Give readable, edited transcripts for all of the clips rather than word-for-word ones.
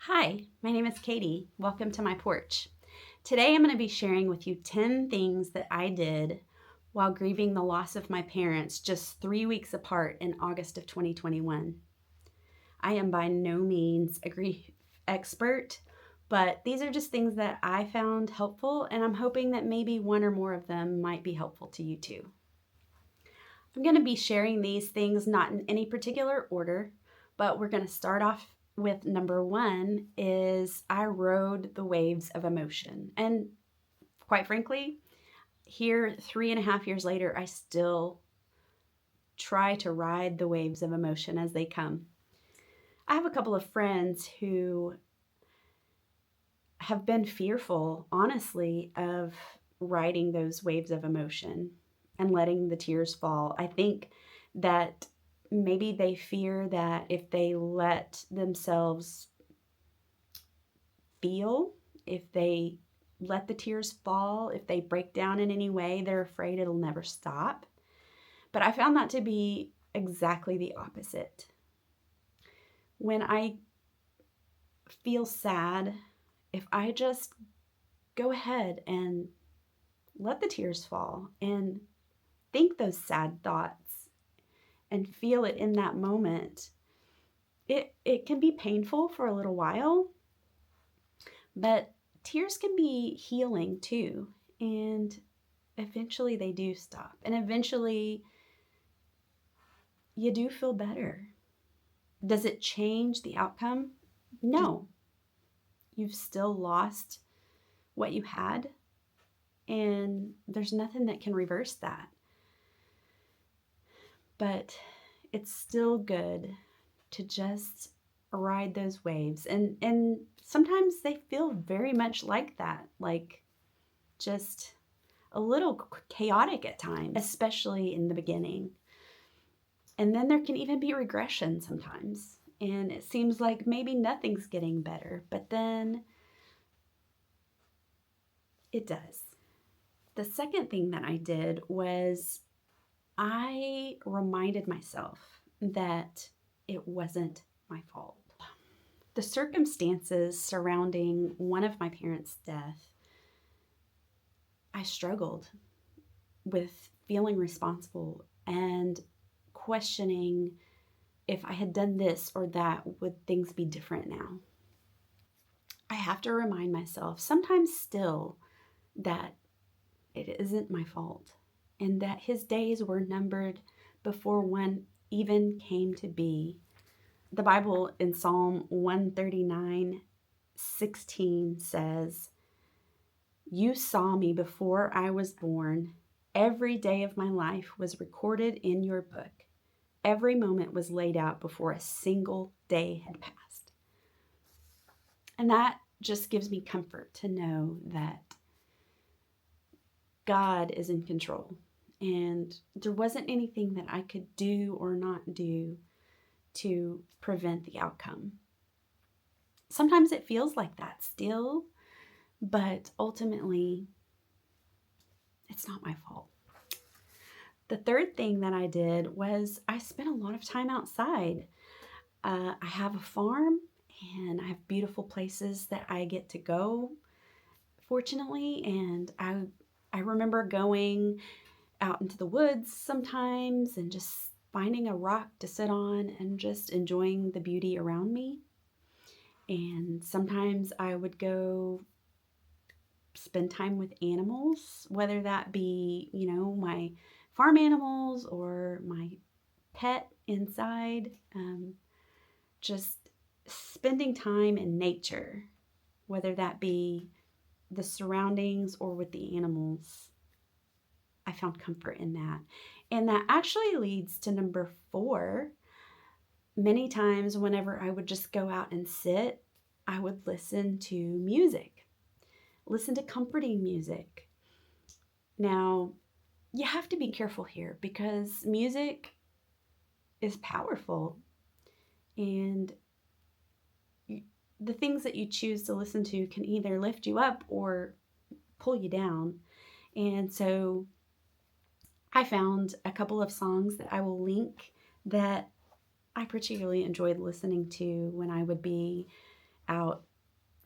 Hi, my name is Katie. Welcome to my porch. Today I'm going to be sharing with you 10 things that I did while grieving the loss of my parents just 3 weeks apart in August of 2021. I am by no means a grief expert, but these are just things that I found helpful, and I'm hoping that maybe one or more of them might be helpful to you too. I'm going to be sharing these things not in any particular order, but we're going to start off with number one is I rode the waves of emotion. And quite frankly, here 3.5 years later, I still try to ride the waves of emotion as they come. I have a couple of friends who have been fearful, honestly, of riding those waves of emotion and letting the tears fall. I think that maybe they fear that if they let themselves feel, if they let the tears fall, if they break down in any way, they're afraid it'll never stop. But I found that to be exactly the opposite. When I feel sad, if I just go ahead and let the tears fall and think those sad thoughts and feel it in that moment, it can be painful for a little while, but tears can be healing too. And eventually they do stop. And eventually you do feel better. Does it change the outcome? No. You've still lost what you had, and there's nothing that can reverse that. But it's still good to just ride those waves. And sometimes they feel very much like that, like just a little chaotic at times, especially in the beginning. And then there can even be regression sometimes. And it seems like maybe nothing's getting better, but then it does. The second thing that I did was I reminded myself that it wasn't my fault. The circumstances surrounding one of my parents' death, I struggled with feeling responsible and questioning if I had done this or that, would things be different now? I have to remind myself, sometimes still, that it isn't my fault and that his days were numbered before one even came to be. The Bible in Psalm 139:16 says, "You saw me before I was born. Every day of my life was recorded in your book. Every moment was laid out before a single day had passed." And that just gives me comfort to know that God is in control. And there wasn't anything that I could do or not do to prevent the outcome. Sometimes it feels like that still, but ultimately, it's not my fault. The third thing that I did was I spent a lot of time outside. I have a farm and I have beautiful places that I get to go, fortunately. And I remember going out into the woods sometimes and just finding a rock to sit on and just enjoying the beauty around me. And sometimes I would go spend time with animals, whether that be, my farm animals or my pet inside. Just spending time in nature, whether that be the surroundings or with the animals. I found comfort in that. And that actually leads to number 4. Many times, whenever I would just go out and sit, I would listen to music, listen to comforting music. Now, you have to be careful here because music is powerful, and the things that you choose to listen to can either lift you up or pull you down. And so I found a couple of songs that I will link that I particularly enjoyed listening to when I would be out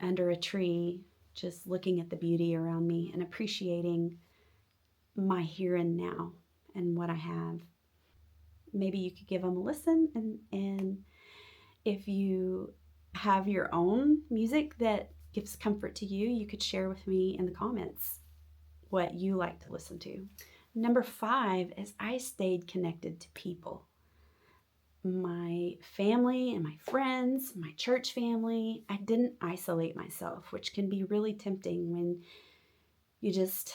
under a tree, just looking at the beauty around me and appreciating my here and now and what I have. Maybe you could give them a listen, and if you have your own music that gives comfort to you, you could share with me in the comments what you like to listen to. Number 5 is I stayed connected to people. My family and my friends, my church family. I didn't isolate myself, which can be really tempting when you just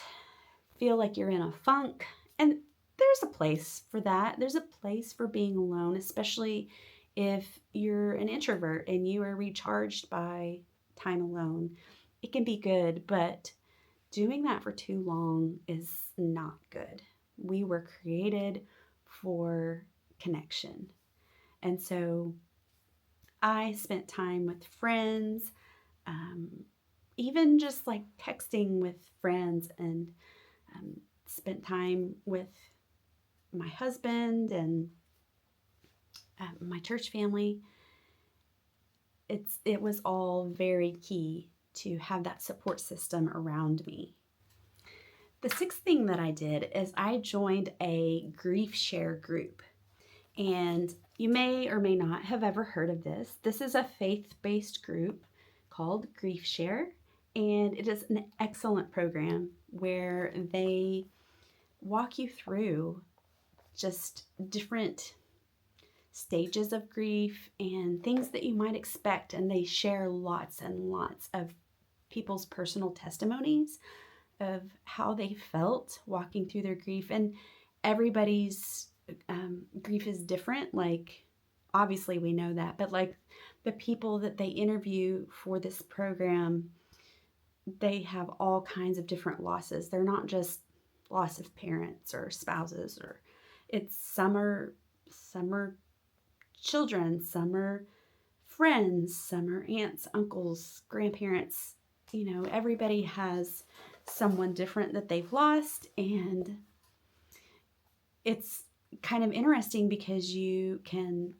feel like you're in a funk. And there's a place for that. There's a place for being alone, especially if you're an introvert and you are recharged by time alone. It can be good, but doing that for too long is not good. We were created for connection. And so I spent time with friends, even just like texting with friends, and spent time with my husband and my church family. It was all very key to have that support system around me. The 6th thing that I did is I joined a GriefShare group. And you may or may not have ever heard of this. This is a faith-based group called GriefShare, and it is an excellent program where they walk you through just different stages of grief and things that you might expect, and they share lots and lots of people's personal testimonies of how they felt walking through their grief. And everybody's grief is different. Like, obviously we know that, but like the people that they interview for this program, they have all kinds of different losses. They're not just loss of parents or spouses, or it's some are children, some are friends, some are aunts, uncles, grandparents. You know, everybody has someone different that they've lost, and it's kind of interesting because you can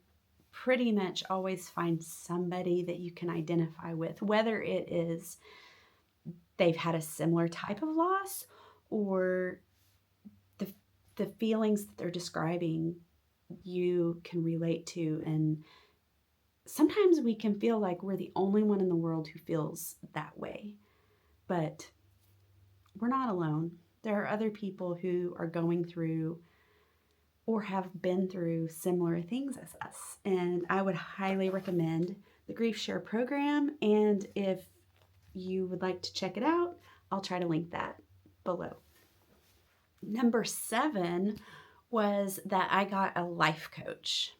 pretty much always find somebody that you can identify with, whether it is they've had a similar type of loss or the feelings that they're describing you can relate to. And sometimes we can feel like we're the only one in the world who feels that way, but we're not alone. There are other people who are going through or have been through similar things as us. And I would highly recommend the GriefShare program. And if you would like to check it out, I'll try to link that below. Number 7 was that I got a life coach.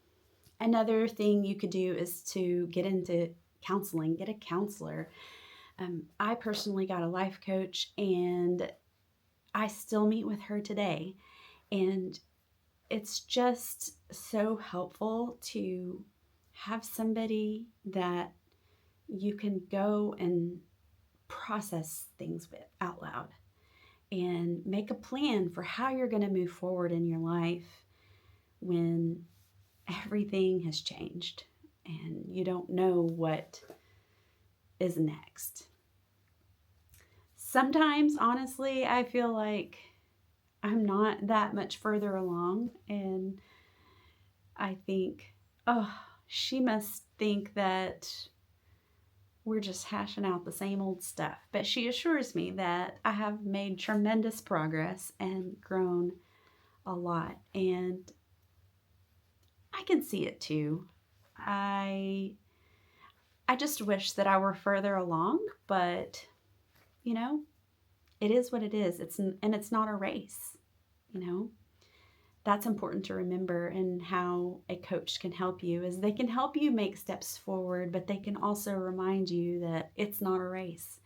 Another thing you could do is to get into counseling, get a counselor. I personally got a life coach, and I still meet with her today. And it's just so helpful to have somebody that you can go and process things with out loud and make a plan for how you're going to move forward in your life when everything has changed and you don't know what is next. Sometimes, honestly, I feel like I'm not that much further along, and I think, oh, she must think that we're just hashing out the same old stuff. But she assures me that I have made tremendous progress and grown a lot, and I can see it too. I just wish that I were further along, but you know, it is what it is. It's not a race, you know. That's important to remember, and how a coach can help you is they can help you make steps forward, but they can also remind you that it's not a race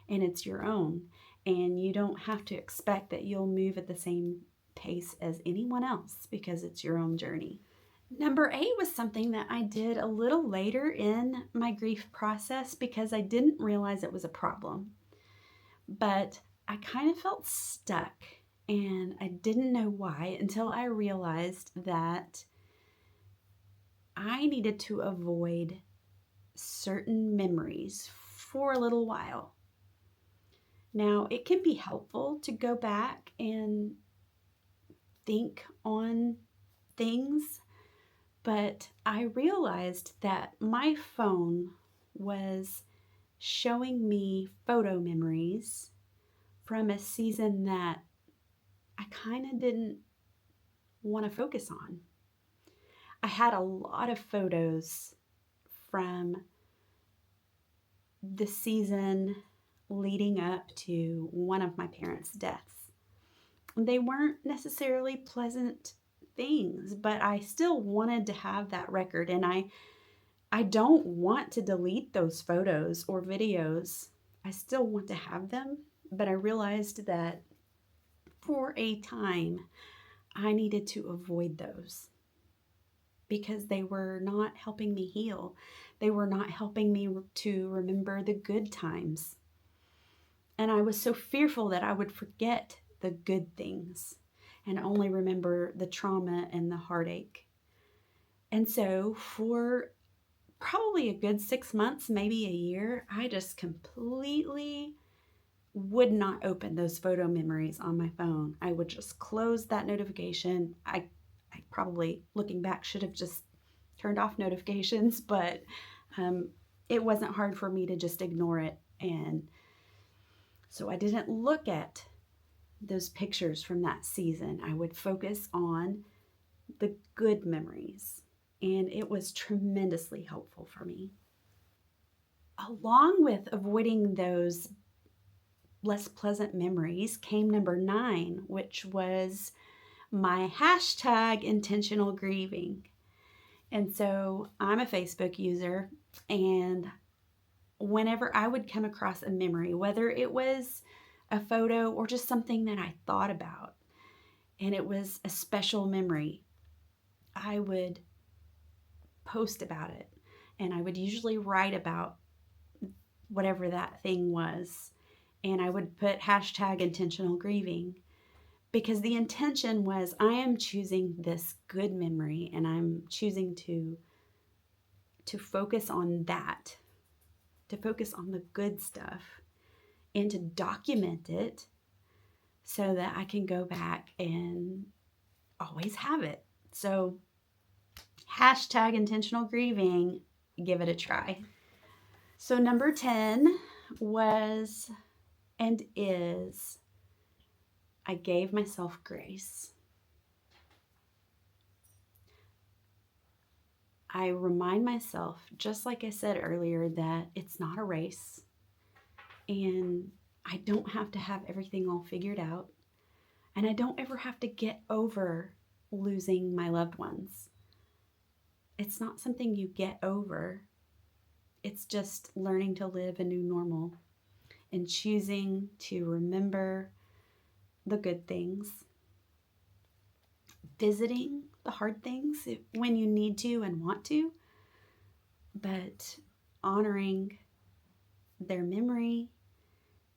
and it's your own, and you don't have to expect that you'll move at the same pace as anyone else because it's your own journey. Number 8 was something that I did a little later in my grief process because I didn't realize it was a problem, but I kind of felt stuck. And I didn't know why until I realized that I needed to avoid certain memories for a little while. Now, it can be helpful to go back and think on things, but I realized that my phone was showing me photo memories from a season that I kind of didn't want to focus on. I had a lot of photos from the season leading up to one of my parents' deaths. They weren't necessarily pleasant things, but I still wanted to have that record, and I don't want to delete those photos or videos. I still want to have them, but I realized that for a time I needed to avoid those because they were not helping me heal. They were not helping me to remember the good times. And I was so fearful that I would forget the good things and only remember the trauma and the heartache. And so for probably a good 6 months, maybe a year, I just completely would not open those photo memories on my phone. I would just close that notification. I probably, looking back, should have just turned off notifications, but it wasn't hard for me to just ignore it. And so I didn't look at those pictures from that season. I would focus on the good memories, and it was tremendously helpful for me. Along with avoiding those less pleasant memories came number 9, which was my hashtag intentional grieving. And so I'm a Facebook user, and whenever I would come across a memory, whether it was a photo or just something that I thought about, and it was a special memory, I would post about it. And I would usually write about whatever that thing was. And I would put hashtag intentional grieving, because the intention was I am choosing this good memory, and I'm choosing to focus on that, to focus on the good stuff, and to document it so that I can go back and always have it. So hashtag intentional grieving, give it a try. So number 10 was and is, I gave myself grace. I remind myself, just like I said earlier, that it's not a race, and I don't have to have everything all figured out, and I don't ever have to get over losing my loved ones. It's not something you get over. It's just learning to live a new normal and choosing to remember the good things, visiting the hard things when you need to and want to, but honoring their memory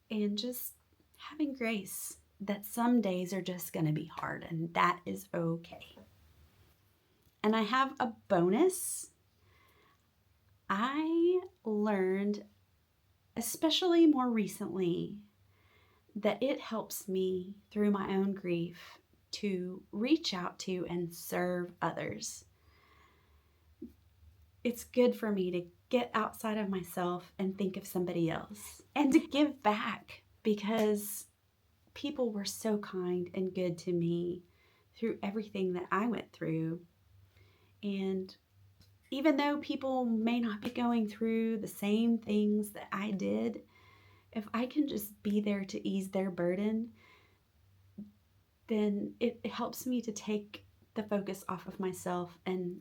and just having grace that some days are just going to be hard, and that is okay. And I have a bonus. I learned, especially more recently, that it helps me through my own grief to reach out to and serve others. It's good for me to get outside of myself and think of somebody else and to give back, because people were so kind and good to me through everything that I went through. And even though people may not be going through the same things that I did, if I can just be there to ease their burden, then it helps me to take the focus off of myself and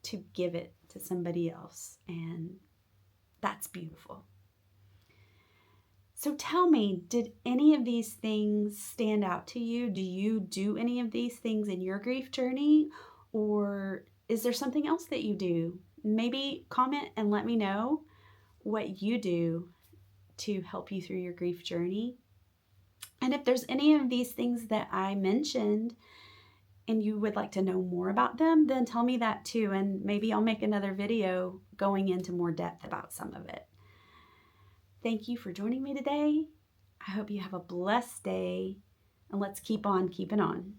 to give it to somebody else. And that's beautiful. So tell me, did any of these things stand out to you? Do you do any of these things in your grief journey? Or is there something else that you do? Maybe comment and let me know what you do to help you through your grief journey. And if there's any of these things that I mentioned and you would like to know more about them, then tell me that too. And maybe I'll make another video going into more depth about some of it. Thank you for joining me today. I hope you have a blessed day, and let's keep on keeping on.